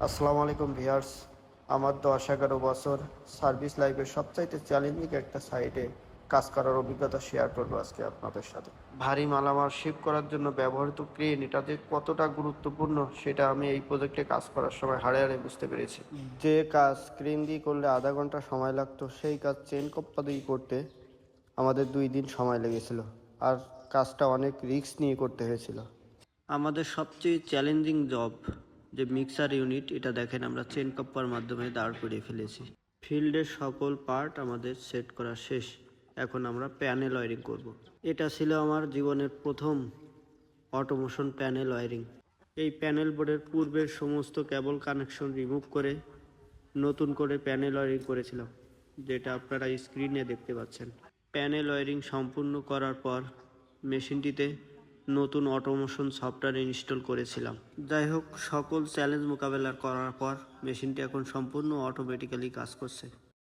আসসালামু আলাইকুম ভিউয়ার্স। আমার 10-11 বছর সার্ভিস লাইফের সবচাইতে চ্যালেঞ্জিং একটা সাইটে কাজ করার অভিজ্ঞতা শেয়ার করবো আজকে আপনাদের সাথে। ভারী মালামাল শিফট করার জন্য ব্যবহৃত ক্রেন এটা যে কতটা গুরুত্বপূর্ণ সেটা আমি এই প্রজেক্টে কাজ করার সময় হাড়ে হাড়ে বুঝতে পেরেছি। যে কাজ ক্রেন দিয়ে করলে আধা ঘন্টা সময় লাগতো সেই কাজ চেন কপ্পা দিয়ে করতে আমাদের 2 দিন সময় লেগেছিল। আর কাজটা অনেক রিস্ক নিয়ে করতে হয়েছিল। আমাদের সবচেয়ে চ্যালেঞ্জিং জব যে মিক্সার ইউনিট, এটা দেখেন আমরা চেন কাপ্পার মাধ্যমে দাঁড় করিয়ে ফেলেছি। ফিল্ডের সকল পার্ট আমাদের সেট করা শেষ। এখন আমরা প্যানেল ওয়ারিং করব। এটা ছিল আমার জীবনের প্রথম অটোমেশন প্যানেল ওয়ারিং। এই প্যানেল বোর্ডের পূর্বের সমস্ত কেবল কানেকশন রিমুভ করে নতুন করে প্যানেল ওয়ারিং করেছিলাম, যেটা আপনারা স্ক্রিনে দেখতে পাচ্ছেন। প্যানেল ওয়ারিং সম্পূর্ণ করার পর মেশিনটিতে নতুন অটোমেশন সফটওয়্যার ইনস্টল করেছিলাম। যাই হোক, সকল চ্যালেঞ্জ মোকাবেলা করার পর মেশিনটি এখন সম্পূর্ণ অটোমেটিক্যালি কাজ করছে।